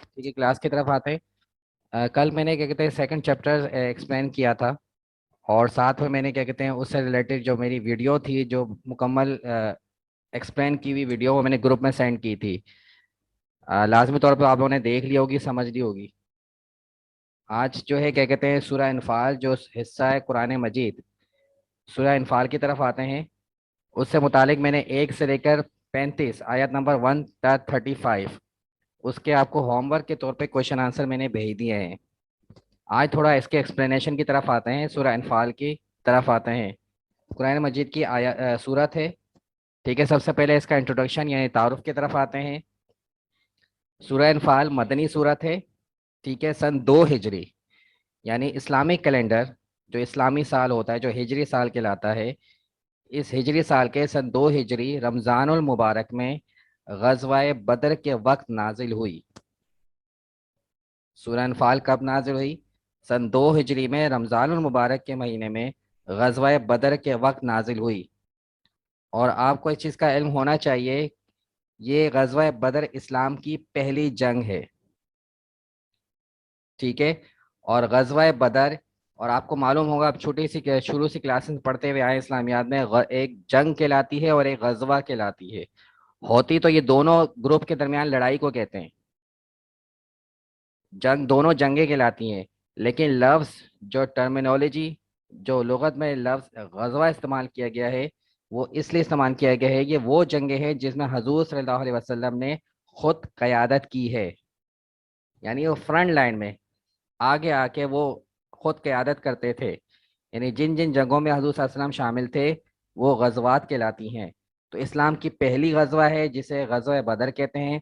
ٹھیک ہے، کلاس کی طرف آتے ہیں۔ کل میں نے کیا کہتے ہیں سیکنڈ چیپٹر ایکسپلین کیا تھا، اور ساتھ میں میں نے کیا کہتے ہیں اس سے ریلیٹڈ جو میری ویڈیو تھی، جو مکمل ایکسپلین کی ہوئی ویڈیو، وہ میں نے گروپ میں سینڈ کی تھی۔ لازمی طور پہ آپ لوگوں نے دیکھ لی ہوگی، سمجھ لی ہوگی۔ آج جو ہے کیا کہتے ہیں سورہ انفال جو حصہ ہے قرآن مجید، سورہ انفال کی طرف آتے ہیں۔ اس سے متعلق میں نے 1 سے لے کر 35 آیت نمبر 1 تا 35 اس کے آپ کو ہوم ورک کے طور پہ کوشچن آنسر میں نے بھیج دیے ہیں۔ آج تھوڑا اس کے ایکسپلینیشن کی طرف آتے ہیں، سورہ انفال کی طرف آتے ہیں۔ قرآن مجید کی سورت ہے، ٹھیک ہے۔ سب سے پہلے اس کا انٹروڈکشن یعنی تعارف کی طرف آتے ہیں۔ سورہ انفال مدنی سورت ہے، ٹھیک ہے۔ سن 2 ہجری یعنی اسلامک کیلنڈر جو اسلامی سال ہوتا ہے، جو ہجری سال کہلاتا ہے، اس ہجری سال کے سن 2 ہجری رمضان المبارک میں غزوہ بدر کے وقت نازل ہوئی۔ سورہ انفال کب نازل ہوئی؟ سن 2 ہجری میں رمضان المبارک کے مہینے میں غزوہ بدر کے وقت نازل ہوئی۔ اور آپ کو اس چیز کا علم ہونا چاہیے، یہ غزوہ بدر اسلام کی پہلی جنگ ہے، ٹھیک ہے۔ اور غزوہ بدر، اور آپ کو معلوم ہوگا اب چھوٹی سی شروع سے کلاسز پڑھتے ہوئے آئے اسلامیات میں، ایک جنگ کہلاتی ہے اور ایک غزوہ کہلاتی ہے۔ ہوتی تو یہ دونوں گروپ کے درمیان لڑائی کو کہتے ہیں، جنگ دونوں جنگیں کہلاتی ہیں، لیکن لفظ جو ٹرمینالوجی جو لغت میں لفظ غزوہ استعمال کیا گیا ہے، وہ اس لیے استعمال کیا گیا ہے، یہ وہ جنگیں ہیں جس میں حضور صلی اللہ علیہ وسلم نے خود قیادت کی ہے، یعنی وہ فرنٹ لائن میں آگے آ کے وہ خود قیادت کرتے تھے۔ یعنی جن جن جنگوں میں حضور صلی اللہ علیہ وسلم شامل تھے وہ غزوات کہلاتی ہیں۔ تو اسلام کی پہلی غزوہ ہے جسے غزوہ بدر کہتے ہیں۔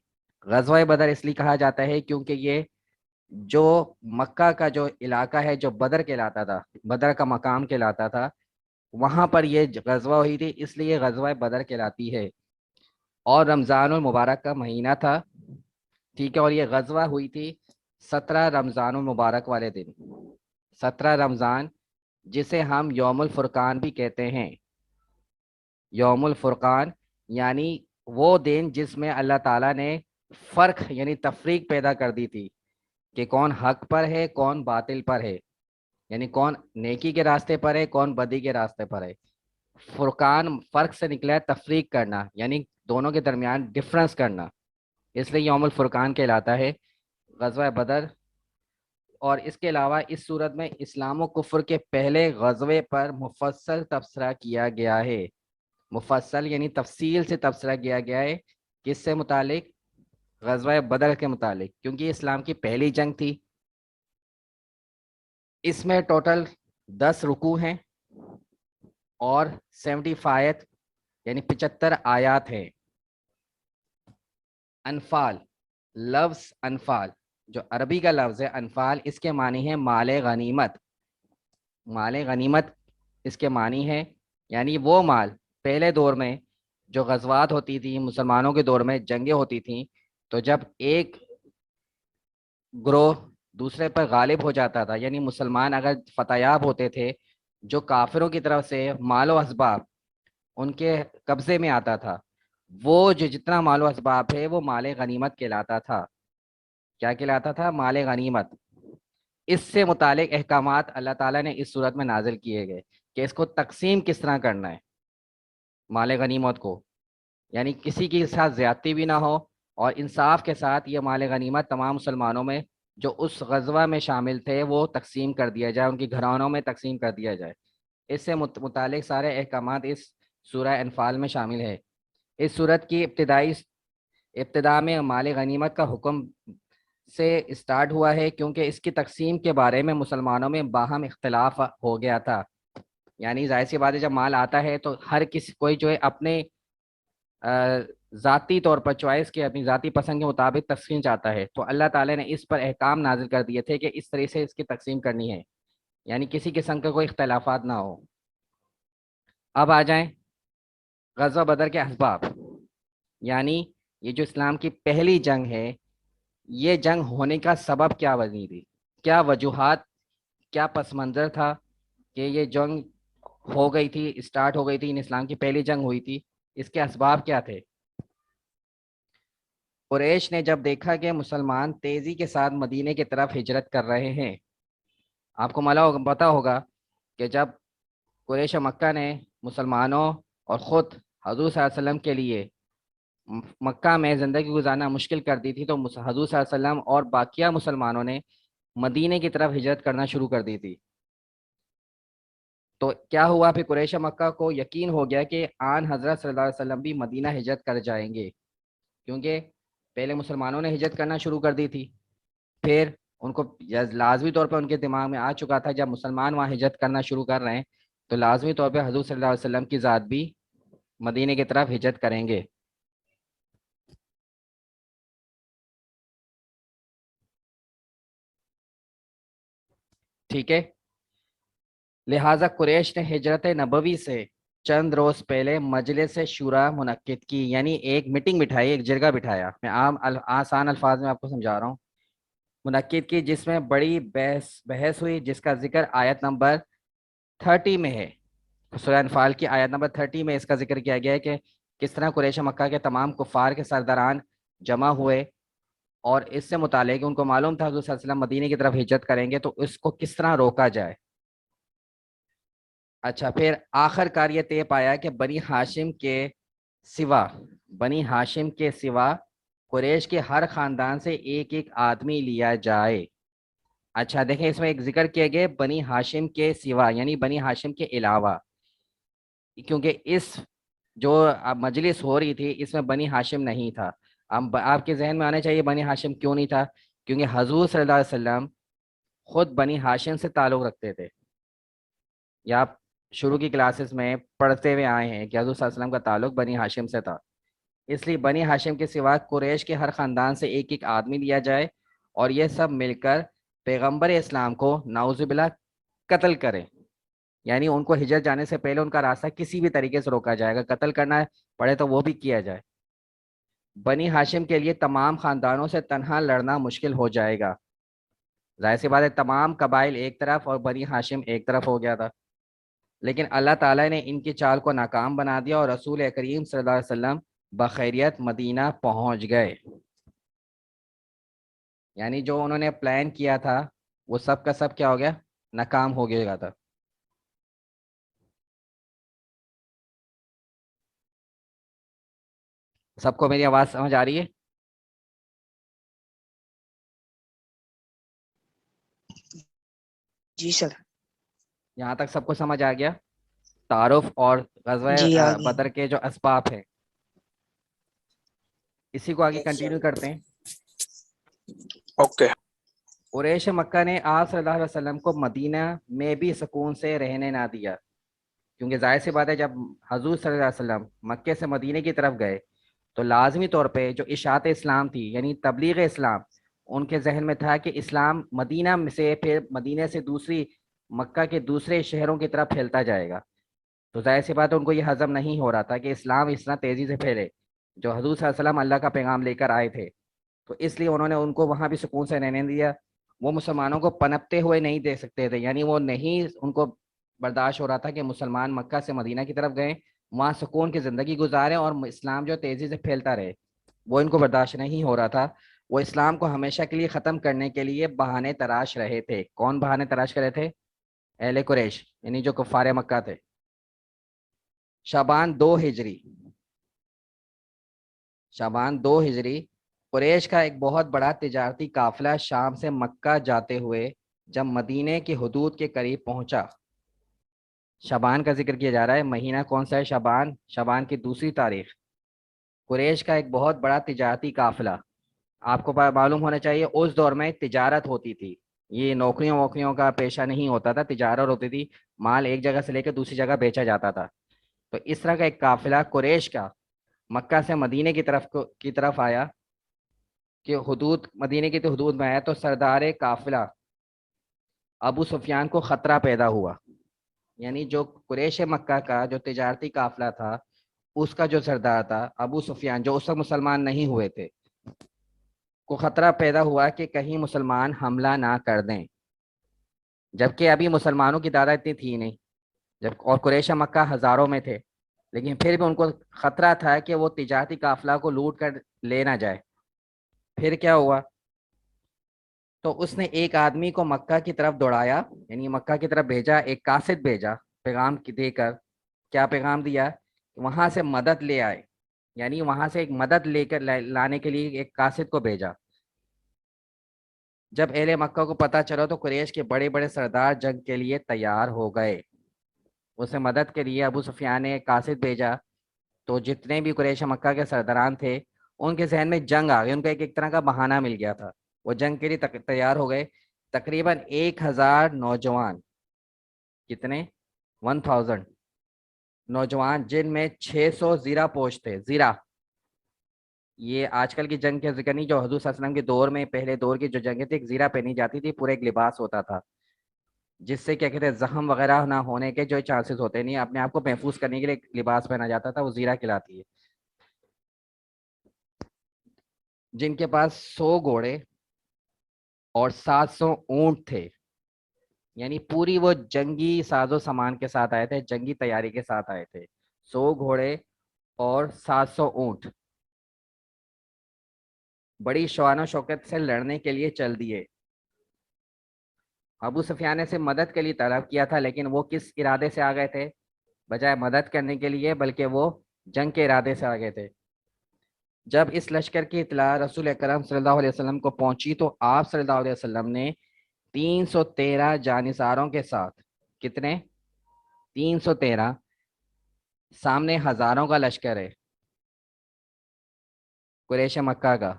غزوہ بدر اس لیے کہا جاتا ہے کیونکہ یہ جو مکہ کا جو علاقہ ہے جو بدر کہلاتا تھا، بدر کا مقام کہلاتا تھا، وہاں پر یہ غزوہ ہوئی تھی، اس لیے غزوہ بدر کہلاتی ہے۔ اور رمضان المبارک کا مہینہ تھا، ٹھیک ہے۔ اور یہ غزوہ ہوئی تھی 17 رمضان المبارک والے دن، 17 رمضان، جسے ہم یوم الفرقان بھی کہتے ہیں۔ یوم الفرقان یعنی وہ دن جس میں اللہ تعالیٰ نے فرق یعنی تفریق پیدا کر دی تھی کہ کون حق پر ہے، کون باطل پر ہے، یعنی کون نیکی کے راستے پر ہے، کون بدی کے راستے پر ہے۔ فرقان فرق سے نکلا ہے تفریق کرنا، یعنی دونوں کے درمیان ڈفرنس کرنا، اس لیے یوم الفرقان کہلاتا ہے غزوہ بدر۔ اور اس کے علاوہ اس صورت میں اسلام و کفر کے پہلے غزوے پر مفصل تبصرہ کیا گیا ہے۔ مفصل یعنی تفصیل سے تبصرہ کیا گیا ہے، کس سے متعلق؟ غزوہ بدر کے متعلق، کیونکہ یہ اسلام کی پہلی جنگ تھی۔ اس میں ٹوٹل 10 رکوع ہیں اور 75 یعنی 75 آیات ہیں۔ انفال، لفظ انفال جو عربی کا لفظ ہے انفال، اس کے معنی ہے مال غنیمت۔ مال غنیمت اس کے معنی ہے، یعنی وہ مال پہلے دور میں جو غزوات ہوتی تھی، مسلمانوں کے دور میں جنگیں ہوتی تھیں، تو جب ایک گروہ دوسرے پر غالب ہو جاتا تھا، یعنی مسلمان اگر فتح یاب ہوتے تھے، جو کافروں کی طرف سے مال و اسباب ان کے قبضے میں آتا تھا، وہ جو جتنا مال و اسباب ہے وہ مال غنیمت کہلاتا تھا۔ کیا کہلاتا تھا؟ مال غنیمت۔ اس سے متعلق احکامات اللہ تعالیٰ نے اس صورت میں نازل کیے گئے کہ اس کو تقسیم کس طرح کرنا ہے، مال غنیمت کو، یعنی کسی کے ساتھ زیادتی بھی نہ ہو، اور انصاف کے ساتھ یہ مال غنیمت تمام مسلمانوں میں جو اس غزوہ میں شامل تھے وہ تقسیم کر دیا جائے، ان کی گھرانوں میں تقسیم کر دیا جائے۔ اس سے متعلق سارے احکامات اس سورہ انفال میں شامل ہے۔ اس صورت کی ابتدا میں مال غنیمت کا حکم سے اسٹارٹ ہوا ہے کیونکہ اس کی تقسیم کے بارے میں مسلمانوں میں باہم اختلاف ہو گیا تھا۔ یعنی ظاہر سی بات ہے جب مال آتا ہے تو ہر کسی کوئی جو ہے اپنے ذاتی طور پر چوائس کے اپنی ذاتی پسند کے مطابق تقسیم چاہتا ہے، تو اللہ تعالیٰ نے اس پر احکام نازل کر دیے تھے کہ اس طرح سے اس کی تقسیم کرنی ہے، یعنی کسی قسم کا کوئی اختلافات نہ ہو۔ اب آ جائیں غزوہ بدر کے اسباب، یعنی یہ جو اسلام کی پہلی جنگ ہے، یہ جنگ ہونے کا سبب کیا بنی تھی، کیا وجوہات، کیا پس منظر تھا کہ یہ جنگ ہو گئی تھی، اسٹارٹ ہو گئی تھی، اسلام کی پہلی جنگ ہوئی تھی، اس کے اسباب کیا تھے؟ قریش نے جب دیکھا کہ مسلمان تیزی کے ساتھ مدینے کی طرف ہجرت کر رہے ہیں، آپ کو پتہ ہوگا کہ جب قریش مکہ نے مسلمانوں اور خود حضور صلی اللہ علیہ وسلم کے لیے مکہ میں زندگی گزارنا مشکل کر دی تھی، تو حضور صلی اللہ علیہ وسلم اور باقیہ مسلمانوں نے مدینے کی طرف ہجرت کرنا شروع کر دی تھی۔ تو کیا ہوا، پھر قریش مکہ کو یقین ہو گیا کہ آن حضرت صلی اللہ علیہ وسلم بھی مدینہ ہجرت کر جائیں گے، کیونکہ پہلے مسلمانوں نے ہجرت کرنا شروع کر دی تھی، پھر ان کو لازمی طور پہ ان کے دماغ میں آ چکا تھا جب مسلمان وہاں ہجرت کرنا شروع کر رہے ہیں تو لازمی طور پہ حضور صلی اللہ علیہ وسلم کی ذات بھی مدینے کی طرف ہجرت کریں گے۔ ٹھیک ہے، لہٰذا قریش نے ہجرت نبوی سے چند روز پہلے مجلس شورا منعقد کی، یعنی ایک میٹنگ بٹھائی، ایک جرگہ بٹھایا۔ میں عام آسان الفاظ میں آپ کو سمجھا رہا ہوں۔ منعقد کی، جس میں بڑی بحث ہوئی، جس کا ذکر آیت نمبر 30 میں ہے۔ سورہ انفال کی آیت نمبر 30 میں اس کا ذکر کیا گیا ہے کہ کس طرح قریش مکہ کے تمام کفار کے سرداران جمع ہوئے، اور اس سے متعلق ان کو معلوم تھا حضور صلی اللہ علیہ وسلم مدینے کی طرف ہجرت کریں گے، تو اس کو کس طرح روکا جائے۔ اچھا، پھر آخر کار یہ طے پایا کہ بنی ہاشم کے سوا قریش کے ہر خاندان سے ایک ایک آدمی لیا جائے۔ اچھا دیکھیں، اس میں ایک ذکر کیے گئے بنی ہاشم کے سوا، یعنی بنی ہاشم کے علاوہ، کیونکہ اس جو مجلس ہو رہی تھی اس میں بنی ہاشم نہیں تھا۔ اب آپ کے ذہن میں آنا چاہیے بنی ہاشم کیوں نہیں تھا، کیونکہ حضور صلی اللہ علیہ وسلم خود بنی ہاشم سے تعلق رکھتے تھے، یا آپ شروع کی کلاسز میں پڑھتے ہوئے آئے ہیں کہ حضور صلی اللہ علیہ وسلم کا تعلق بنی ہاشم سے تھا۔ اس لیے بنی ہاشم کے سوا قریش کے ہر خاندان سے ایک ایک آدمی لیا جائے، اور یہ سب مل کر پیغمبر اسلام کو نعوذ باللہ قتل کریں، یعنی ان کو ہجرت جانے سے پہلے ان کا راستہ کسی بھی طریقے سے روکا جائے گا، قتل کرنا پڑے تو وہ بھی کیا جائے۔ بنی ہاشم کے لیے تمام خاندانوں سے تنہا لڑنا مشکل ہو جائے گا۔ ظاہر سی بات ہے، تمام قبائل ایک طرف اور بنی ہاشم ایک طرف ہو گیا تھا، لیکن اللہ تعالیٰ نے ان کی چال کو ناکام بنا دیا اور رسول کریم صلی اللہ علیہ وسلم بخیریت مدینہ پہنچ گئے۔ یعنی جو انہوں نے پلان کیا تھا وہ سب کا سب کیا ہو گیا، ناکام ہو گیا تھا۔ سب کو میری آواز سمجھ آ رہی ہے؟ جی سر۔ یہاں تک سب کو سمجھ آ گیا؟ تعارف اور جی غزوہ آگے۔ بدر کے جو اسباب ہیں، اسی کو آگے کنٹینیو کرتے ہیں۔ اوکے۔ قریش مکہ نے آپ صلی اللہ علیہ وسلم کو مدینہ میں بھی سکون سے رہنے نہ دیا، کیونکہ ظاہر سی بات ہے جب حضور صلی اللہ علیہ وسلم مکے سے مدینے کی طرف گئے تو لازمی طور پہ جو اشاعت اسلام تھی، یعنی تبلیغ اسلام، ان کے ذہن میں تھا کہ اسلام مدینہ میں سے پھر مدینہ سے دوسری مکہ کے دوسرے شہروں کی طرف پھیلتا جائے گا، تو ظاہر سی بات ہے ان کو یہ ہضم نہیں ہو رہا تھا کہ اسلام اس طرح تیزی سے پھیلے جو حضور صلی اللہ علیہ وسلم اللہ کا پیغام لے کر آئے تھے۔ تو اس لیے انہوں نے ان کو وہاں بھی سکون سے رہنے دیا، وہ مسلمانوں کو پنپتے ہوئے نہیں دیکھ سکتے تھے، یعنی وہ نہیں ان کو برداشت ہو رہا تھا کہ مسلمان مکہ سے مدینہ کی طرف گئے، وہاں سکون کی زندگی گزارے اور اسلام جو تیزی سے پھیلتا رہے، وہ ان کو برداشت نہیں ہو رہا تھا۔ وہ اسلام کو ہمیشہ کے لیے ختم کرنے کے لیے بہانے تراش رہے تھے۔ کون بہانے تراش کر رہے تھے؟ اہل قریش، یعنی جو کفار مکہ تھے۔ شعبان 2 ہجری قریش کا ایک بہت بڑا تجارتی قافلہ شام سے مکہ جاتے ہوئے جب مدینے کی حدود کے قریب پہنچا، شعبان کا ذکر کیا جا رہا ہے، مہینہ کون سا ہے؟ شعبان کی دوسری تاریخ۔ قریش کا ایک بہت بڑا تجارتی قافلہ، آپ کو معلوم ہونا چاہیے اس دور میں تجارت ہوتی تھی، یہ نوکریوں کا پیشہ نہیں ہوتا تھا، تجارت ہوتی تھی، مال ایک جگہ سے لے کے دوسری جگہ بیچا جاتا تھا۔ تو اس طرح کا ایک قافلہ قریش کا مکہ سے مدینے کی طرف آیا، کہ مدینے کی حدود میں آیا، تو سردار قافلہ ابو سفیان کو خطرہ پیدا ہوا، یعنی جو قریش مکہ کا جو تجارتی قافلہ تھا اس کا جو سردار تھا ابو سفیان، جو اس وقت مسلمان نہیں ہوئے تھے، کو خطرہ پیدا ہوا کہ کہیں مسلمان حملہ نہ کر دیں، جبکہ ابھی مسلمانوں کی تعداد اتنی تھی نہیں، اور قریش مکہ ہزاروں میں تھے، لیکن پھر بھی ان کو خطرہ تھا کہ وہ تجارتی قافلہ کو لوٹ کر لے نہ جائے۔ پھر کیا ہوا؟ تو اس نے ایک آدمی کو مکہ کی طرف دوڑایا، یعنی مکہ کی طرف بھیجا، ایک قاصد بھیجا پیغام دے کر. کیا پیغام دیا؟ وہاں سے مدد لے آئے، یعنی وہاں سے ایک مدد لے کر لانے کے لیے ایک قاصد کو بھیجا. جب اہل مکہ کو پتہ چلا تو قریش کے بڑے بڑے سردار جنگ کے لیے تیار ہو گئے. اسے مدد کے لیے ابو سفیان نے ایک قاصد بھیجا. تو جتنے بھی قریش مکہ کے سرداران تھے ان کے ذہن میں جنگ آ گئی، ان کو ایک طرح کا بہانہ مل گیا تھا، وہ جنگ کے لیے تیار ہو گئے. تقریباً 1000 نوجوان، کتنے؟ 1000 نوجوان، جن میں 600 زیرہ پوش تھے. زیرہ یہ آج کل کی جنگ کے ذکر نہیں، جو حضور صلی اللہ علیہ وسلم کے دور میں، پہلے دور کی جو جنگیں تھی، ایک زیرہ پہنی جاتی تھی، پورا ایک لباس ہوتا تھا جس سے کیا کہتے ہیں زخم وغیرہ نہ ہونے کے جو چانسز ہوتے نہیں، اپنے آپ کو محفوظ کرنے کے لیے ایک لباس پہنا جاتا تھا، وہ زیرہ کہلاتی ہے. جن کے پاس 100 گھوڑے اور 700 اونٹ تھے، یعنی پوری وہ جنگی ساز و سامان کے ساتھ آئے تھے، جنگی تیاری کے ساتھ آئے تھے. 100 گھوڑے اور 700 اونٹ بڑی شان و شوکت سے لڑنے کے لیے چل دیے. ابو سفیان نے سے مدد کے لیے طلب کیا تھا، لیکن وہ کس ارادے سے آ گئے تھے؟ بجائے مدد کرنے کے لیے بلکہ وہ جنگ کے ارادے سے آ گئے تھے. جب اس لشکر کی اطلاع رسول اکرم صلی اللہ علیہ وسلم کو پہنچی تو آپ صلی اللہ علیہ وسلم نے 313 جانثاروں کے ساتھ، کتنے؟ 313. سامنے ہزاروں کا لشکر ہے قریش مکہ کا،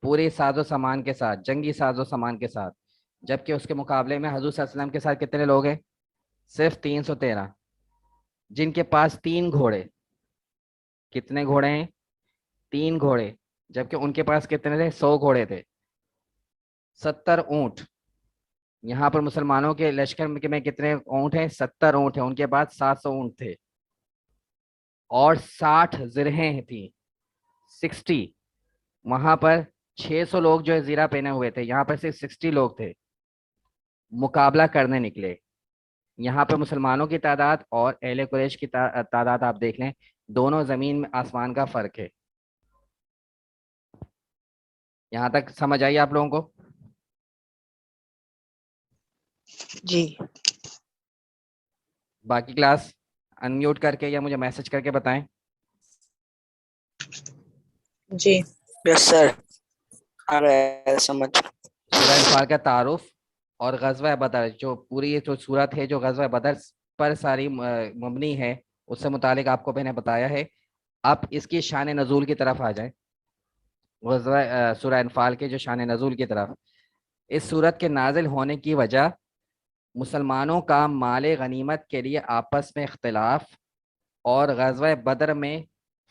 پورے ساز و سامان کے ساتھ، جنگی ساز و سامان کے ساتھ، جبکہ اس کے مقابلے میں حضور صلی اللہ علیہ وسلم کے ساتھ کتنے لوگ ہیں؟ صرف 313، جن کے پاس 3 گھوڑے. کتنے گھوڑے ہیں؟ 3 گھوڑے، جبکہ ان کے پاس کتنے تھے؟ 100 گھوڑے تھے. 70 اونٹ. یہاں پر مسلمانوں کے لشکر میں کتنے اونٹ ہیں؟ 70 اونٹ ہیں، ان کے پاس 700 اونٹ تھے. اور 60 زرہیں تھیں، 60. وہاں پر 600 لوگ جو ہے زیرہ پہنے ہوئے تھے، یہاں پر صرف 60 لوگ تھے. مقابلہ کرنے نکلے. یہاں پہ مسلمانوں کی تعداد اور اہل قریش کی تعداد آپ دیکھ لیں، دونوں زمین میں آسمان کا فرق ہے. یہاں تک سمجھ آئی آپ لوگوں کو؟ جی. باقی کلاس انمیوٹ کر کے یا مجھے میسج کر کے بتائیں. جی. یس سر، آ رہا ہے سمجھ. سورہ انفال کا تعارف اور غزوہ بدر، جو پوری جو صورت ہے جو غزوہ بدر پر ساری مبنی ہے، اس سے متعلق آپ کو میں نے بتایا ہے. اب اس کی شان نزول کی طرف آ جائیں، غزوہ سورہ انفال کے جو شان نزول کی طرف. اس صورت کے نازل ہونے کی وجہ مسلمانوں کا مال غنیمت کے لیے آپس میں اختلاف اور غزوہ بدر میں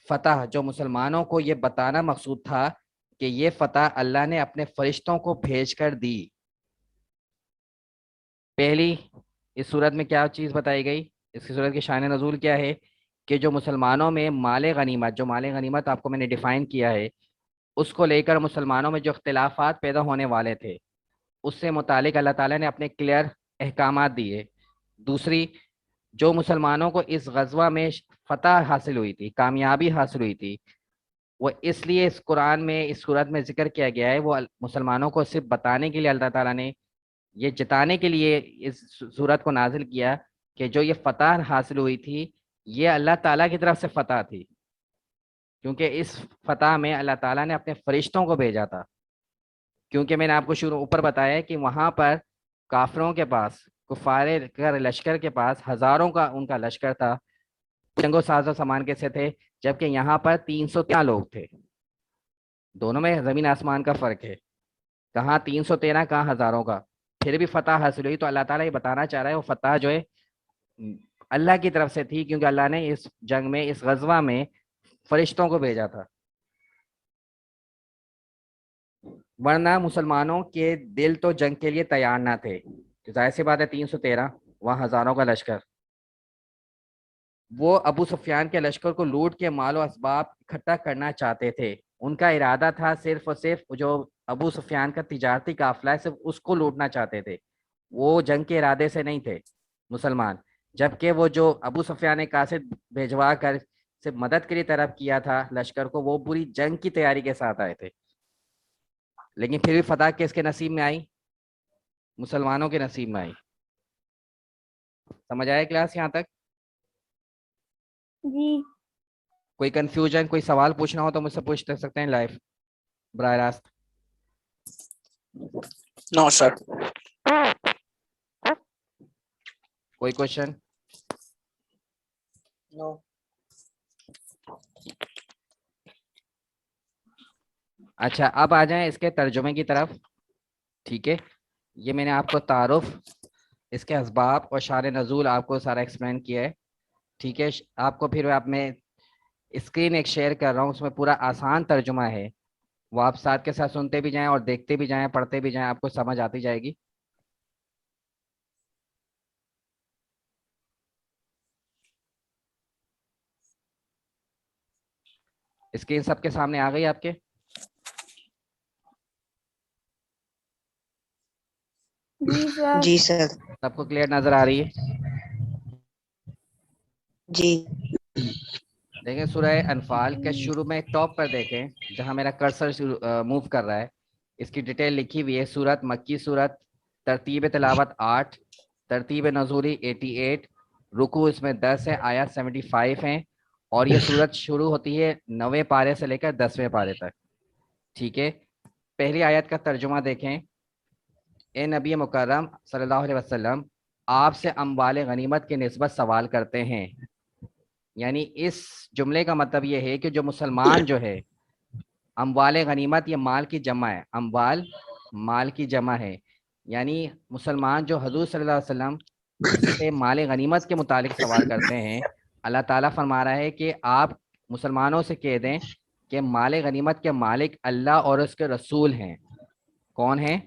فتح، جو مسلمانوں کو یہ بتانا مقصود تھا کہ یہ فتح اللہ نے اپنے فرشتوں کو بھیج کر دی. پہلی اس صورت میں کیا چیز بتائی گئی؟ اس کی صورت کی شان نزول کیا ہے کہ جو مسلمانوں میں مال غنیمت، جو مال غنیمت آپ کو میں نے ڈیفائن کیا ہے، اس کو لے کر مسلمانوں میں جو اختلافات پیدا ہونے والے تھے، اس سے متعلق اللہ تعالیٰ نے اپنے کلیئر احکامات دیے. دوسری، جو مسلمانوں کو اس غزوہ میں فتح حاصل ہوئی تھی، کامیابی حاصل ہوئی تھی، وہ اس لیے اس قرآن میں اس صورت میں ذکر کیا گیا ہے. وہ مسلمانوں کو صرف بتانے کے لیے اللہ تعالیٰ نے یہ جتانے کے لیے اس صورت کو نازل کیا کہ جو یہ فتح حاصل ہوئی تھی یہ اللہ تعالیٰ کی طرف سے فتح تھی، کیونکہ اس فتح میں اللہ تعالیٰ نے اپنے فرشتوں کو بھیجا تھا. کیونکہ میں نے آپ کو اوپر بتایا کہ وہاں پر کافروں کے پاس، کفار لشکر کے پاس ہزاروں کا ان کا لشکر تھا، جنگ و ساز و سامان کیسے تھے، جبکہ یہاں پر 313 لوگ تھے. دونوں میں زمین آسمان کا فرق ہے، کہاں 313 کہاں ہزاروں کا. پھر بھی فتح حاصل ہوئی. تو اللہ تعالیٰ یہ بتانا چاہ رہا ہے وہ فتح جو ہے اللہ کی طرف سے تھی، کیونکہ اللہ نے اس جنگ میں، اس غزوہ میں فرشتوں کو بھیجا تھا. ورنہ مسلمانوں کے دل تو جنگ کے لیے تیار نہ تھے. ظاہر سی بات ہے، 313 وہاں ہزاروں کا لشکر. وہ ابو سفیان کے لشکر کو لوٹ کے مال و اسباب اکٹھا کرنا چاہتے تھے. ان کا ارادہ تھا صرف اور صرف جو ابو سفیان کا تجارتی قافلہ ہے صرف اس کو لوٹنا چاہتے تھے، وہ جنگ کے ارادے سے نہیں تھے مسلمان. جبکہ وہ جو ابو سفیان نے قاصد بھیجوا کر صرف مدد کے لیے طلب کیا تھا لشکر کو، وہ پوری جنگ کی تیاری کے ساتھ آئے تھے. لیکن پھر بھی فتح کس کے نصیب میں آئی؟ مسلمانوں کے نصیب میں آئی. سمجھ آیا کلاس یہاں تک؟ جی. کوئی کنفیوژن، کوئی سوال پوچھنا ہو تو مجھ سے پوچھ سکتے ہیں لائیو براہ راست. نو سر. کوئی کوشچن؟ نو. اچھا اب آ جائیں اس کے ترجمے کی طرف. ٹھیک ہے، یہ میں نے آپ کو تعارف، اس کے اسباب اور شان نزول آپ کو سارا ایکسپلین کیا ہے. ٹھیک ہے، آپ کو پھر آپ میں اسکرین ایک شیئر کر رہا ہوں، اس میں پورا آسان ترجمہ ہے، وہ آپ ساتھ کے ساتھ سنتے بھی جائیں اور دیکھتے بھی جائیں، پڑھتے بھی جائیں، آپ کو سمجھ آتی جائے گی. اسکرین سب کے سامنے آ گئی آپ کے؟ جی سر. جی سر. سب کو کلیئر نظر آ رہی ہے؟ جی. دیکھیں سورہ انفال کے شروع میں ٹاپ پر دیکھیں جہاں میرا کرسر موو کر رہا ہے، اس کی ڈیٹیل لکھی ہوئی ہے. سورت مکی سورت، ترتیب تلاوت 8، ترتیب نزولی 88، رکوع اس میں 10 ہے، آیات 75 ہیں، اور یہ سورت شروع ہوتی ہے 9ویں پارے سے لے کر 10ویں پارے تک. ٹھیک ہے، پہلی آیت کا ترجمہ دیکھیں. اے نبی مکرم صلی اللہ علیہ وسلم، آپ سے اموال غنیمت کی نسبت سوال کرتے ہیں. یعنی اس جملے کا مطلب یہ ہے کہ جو مسلمان جو ہے، اموال غنیمت یہ مال کی جمع ہے، اموال مال کی جمع ہے، یعنی مسلمان جو حضور صلی اللہ علیہ وسلم سے مال غنیمت کے متعلق سوال کرتے ہیں، اللہ تعالیٰ فرما رہا ہے کہ آپ مسلمانوں سے کہہ دیں کہ مال غنیمت کے مالک اللہ اور اس کے رسول ہیں. کون ہیں؟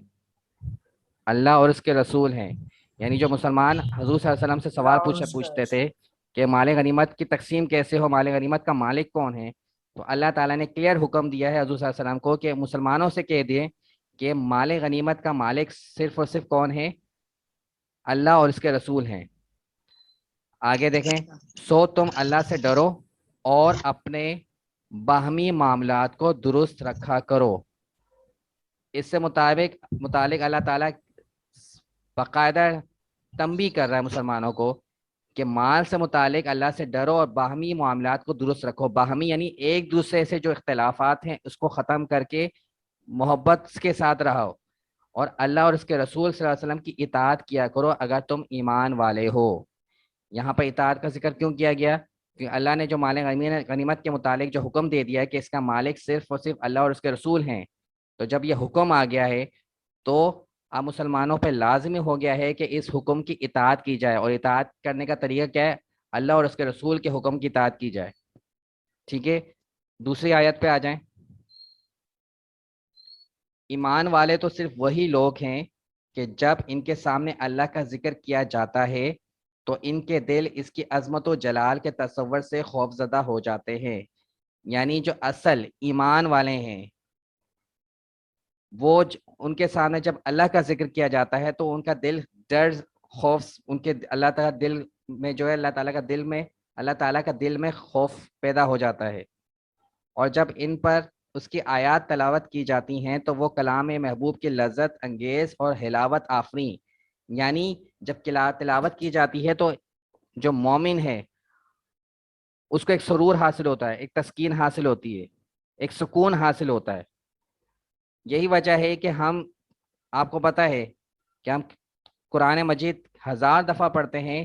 اللہ اور اس کے رسول ہیں. یعنی جو مسلمان حضور صلی اللہ علیہ وسلم سے سوال پوچھتے تھے کہ مال غنیمت کی تقسیم کیسے ہو، مال غنیمت کا مالک کون ہے، تو اللہ تعالیٰ نے کلیئر حکم دیا ہے حضور صلی اللہ علیہ وسلم کو کہ مسلمانوں سے کہہ دیں کہ مال غنیمت کا مالک صرف اور صرف کون ہے؟ اللہ اور اس کے رسول ہیں. آگے دیکھیں، سو تم اللہ سے ڈرو اور اپنے باہمی معاملات کو درست رکھا کرو. اس سے متعلق اللہ تعالیٰ باقاعدہ تنبیہ کر رہا ہے مسلمانوں کو کہ مال سے متعلق اللہ سے ڈرو اور باہمی معاملات کو درست رکھو. باہمی یعنی ایک دوسرے سے جو اختلافات ہیں اس کو ختم کر کے محبت کے ساتھ رہو، اور اللہ اور اس کے رسول صلی اللہ علیہ وسلم کی اطاعت کیا کرو اگر تم ایمان والے ہو. یہاں پر اطاعت کا ذکر کیوں کیا گیا؟ کہ اللہ نے جو مال غنیمت کے متعلق جو حکم دے دیا ہے کہ اس کا مالک صرف اور صرف اللہ اور اس کے رسول ہیں، تو جب یہ حکم آ گیا ہے تو اب مسلمانوں پہ لازمی ہو گیا ہے کہ اس حکم کی اطاعت کی جائے. اور اطاعت کرنے کا طریقہ کیا ہے؟ اللہ اور اس کے رسول کے حکم کی اطاعت کی جائے. ٹھیک ہے، دوسری آیت پہ آ جائیں. ایمان والے تو صرف وہی لوگ ہیں کہ جب ان کے سامنے اللہ کا ذکر کیا جاتا ہے تو ان کے دل اس کی عظمت و جلال کے تصور سے خوفزدہ ہو جاتے ہیں. یعنی جو اصل ایمان والے ہیں وہ ان کے سامنے جب اللہ کا ذکر کیا جاتا ہے تو ان کا دل ڈر خوف، ان کے اللہ تعالیٰ دل میں جو ہے اللہ تعالیٰ کا دل میں خوف پیدا ہو جاتا ہے. اور جب ان پر اس کی آیات تلاوت کی جاتی ہیں تو وہ کلام محبوب کی لذت انگیز اور حلاوت آفریں، یعنی جب تلاوت کی جاتی ہے تو جو مومن ہے اس کو ایک سرور حاصل ہوتا ہے، ایک تسکین حاصل ہوتی ہے، ایک سکون حاصل ہوتا ہے. یہی وجہ ہے کہ آپ کو پتہ ہے کہ ہم قرآن مجید 1000 دفعہ پڑھتے ہیں،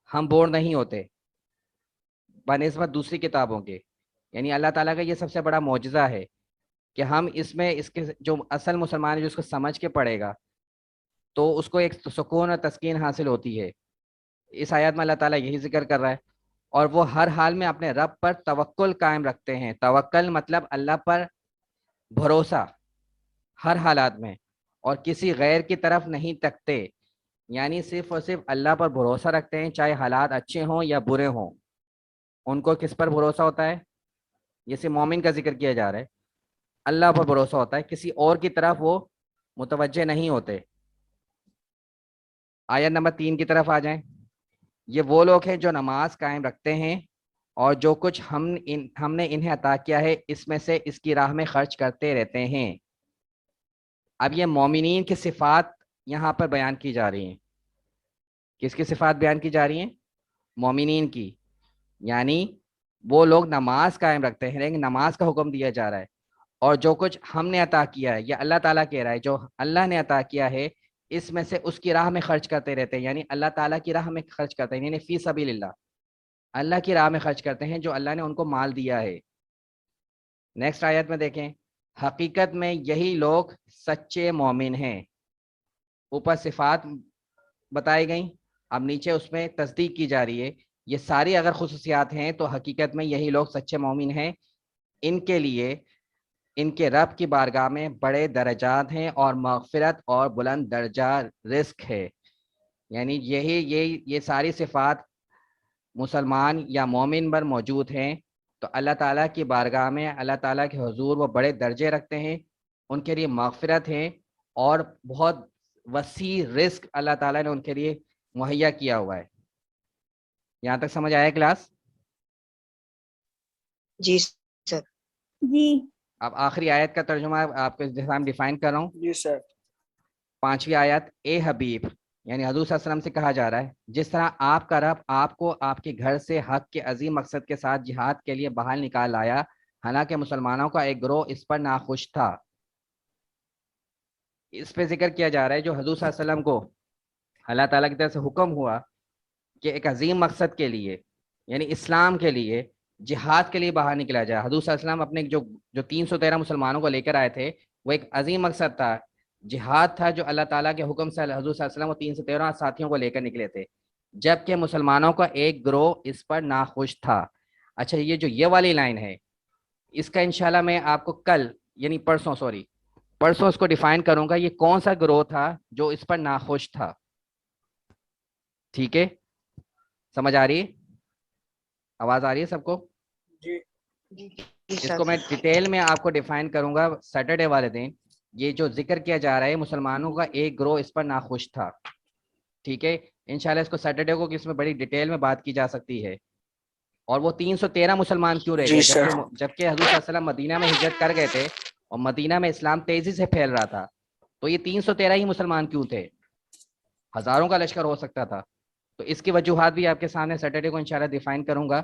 ہم بور نہیں ہوتے بنسبت دوسری کتابوں کے. یعنی اللہ تعالیٰ کا یہ سب سے بڑا معجزہ ہے کہ ہم اس کے جو اصل مسلمان ہے جو اس کو سمجھ کے پڑھے گا تو اس کو ایک سکون اور تسکین حاصل ہوتی ہے. اس آیات میں اللہ تعالیٰ یہی ذکر کر رہا ہے. اور وہ ہر حال میں اپنے رب پر توکل قائم رکھتے ہیں. توکل مطلب اللہ پر بھروسہ ہر حالات میں، اور کسی غیر کی طرف نہیں تکتے. یعنی صرف اور صرف اللہ پر بھروسہ رکھتے ہیں چاہے حالات اچھے ہوں یا برے ہوں. ان کو کس پر بھروسہ ہوتا ہے؟ جیسے مومن کا ذکر کیا جا رہا ہے، اللہ پر بھروسہ ہوتا ہے، کسی اور کی طرف وہ متوجہ نہیں ہوتے. آیت نمبر 3 کی طرف آ جائیں. یہ وہ لوگ ہیں جو نماز قائم رکھتے ہیں اور جو کچھ ہم نے انہیں عطا کیا ہے اس میں سے اس کی راہ میں خرچ کرتے رہتے ہیں. اب یہ مومنین کی صفات یہاں پر بیان کی جا رہی ہیں. کس کی صفات بیان کی جا رہی ہیں؟ مومنین کی. یعنی وہ لوگ نماز قائم رکھتے ہیں لیکن نماز کا حکم دیا جا رہا ہے. اور جو کچھ ہم نے عطا کیا ہے یا اللہ تعالیٰ کہہ رہا ہے جو اللہ نے عطا کیا ہے اس میں سے اس کی راہ میں خرچ کرتے رہتے ہیں. یعنی اللہ تعالیٰ کی راہ میں خرچ کرتے ہیں, یعنی فی سبیل اللہ, اللہ کی راہ میں خرچ کرتے ہیں جو اللہ نے ان کو مال دیا ہے. نیکسٹ آیت میں دیکھیں, حقیقت میں یہی لوگ سچے مومن ہیں. اوپر صفات بتائی گئیں, اب نیچے اس میں تصدیق کی جا رہی ہے. یہ ساری اگر خصوصیات ہیں تو حقیقت میں یہی لوگ سچے مومن ہیں. ان کے لیے ان کے رب کی بارگاہ میں بڑے درجات ہیں اور مغفرت اور بلند درجہ رزق ہے. یعنی یہ ساری صفات مسلمان یا مومن پر موجود ہیں تو اللہ تعالیٰ کی بارگاہ میں اللہ تعالیٰ کے حضور وہ بڑے درجے رکھتے ہیں. ان کے لیے مغفرت ہے اور بہت وسیع رزق اللہ تعالیٰ نے ان کے لیے مہیا کیا ہوا ہے. یہاں تک سمجھ آیا کلاس؟ جی سر. جی. اب آخری آیت کا ترجمہ آپ کو انتظام ڈیفائن کر رہا ہوں. جی سر. 5ویں آیت, اے حبیب یعنی حضور صلی اللہ علیہ وسلم سے کہا جا رہا ہے جس طرح آپ کا رب آپ کو آپ کے گھر سے حق کے عظیم مقصد کے ساتھ جہاد کے لیے باہر نکال لایا, حالانکہ مسلمانوں کا ایک گروہ اس پر ناخوش تھا. اس پہ ذکر کیا جا رہا ہے جو حضور صلی اللہ علیہ وسلم کو اللہ تعالیٰ کی طرف سے حکم ہوا کہ ایک عظیم مقصد کے لیے یعنی اسلام کے لیے جہاد کے لیے باہر نکلا جائے. حضور صلی اللہ علیہ وسلم اپنے جو 313 مسلمانوں کو لے کر آئے تھے وہ ایک عظیم مقصد تھا, جہاد تھا, جو اللہ تعالیٰ کے حکم سے حضور صلی اللہ علیہ وسلم وہ 313 ساتھیوں کو لے کر نکلے تھے, جبکہ مسلمانوں کا ایک گروہ اس پر ناخوش تھا. اچھا, یہ والی لائن ہے, اس کا انشاءاللہ میں آپ کو کل یعنی پرسوں اس کو ڈیفائن کروں گا, یہ کون سا گروہ تھا جو اس پر ناخوش تھا. ٹھیک ہے, سمجھ آ رہی ہے؟ آواز آ رہی ہے سب کو؟ جی. اس کو میں ڈیٹیل میں آپ کو ڈیفائن کروں گا سیٹرڈے والے دن. یہ جو ذکر کیا جا رہا ہے مسلمانوں کا ایک گروہ اس پر ناخوش تھا. ٹھیک ہے, انشاءاللہ اس کو سیٹرڈے کو اس میں بڑی ڈیٹیل میں بات کی جا سکتی ہے. اور وہ 313 مسلمان کیوں رہ گئے جبکہ حضور صلی اللہ علیہ وسلم مدینہ میں ہجرت کر گئے تھے اور مدینہ میں اسلام تیزی سے پھیل رہا تھا, تو یہ 313 ہی مسلمان کیوں تھے؟ ہزاروں کا لشکر ہو سکتا تھا. تو اس کی وجوہات بھی آپ کے سامنے سیٹرڈے کو انشاءاللہ ڈیفائن کروں گا.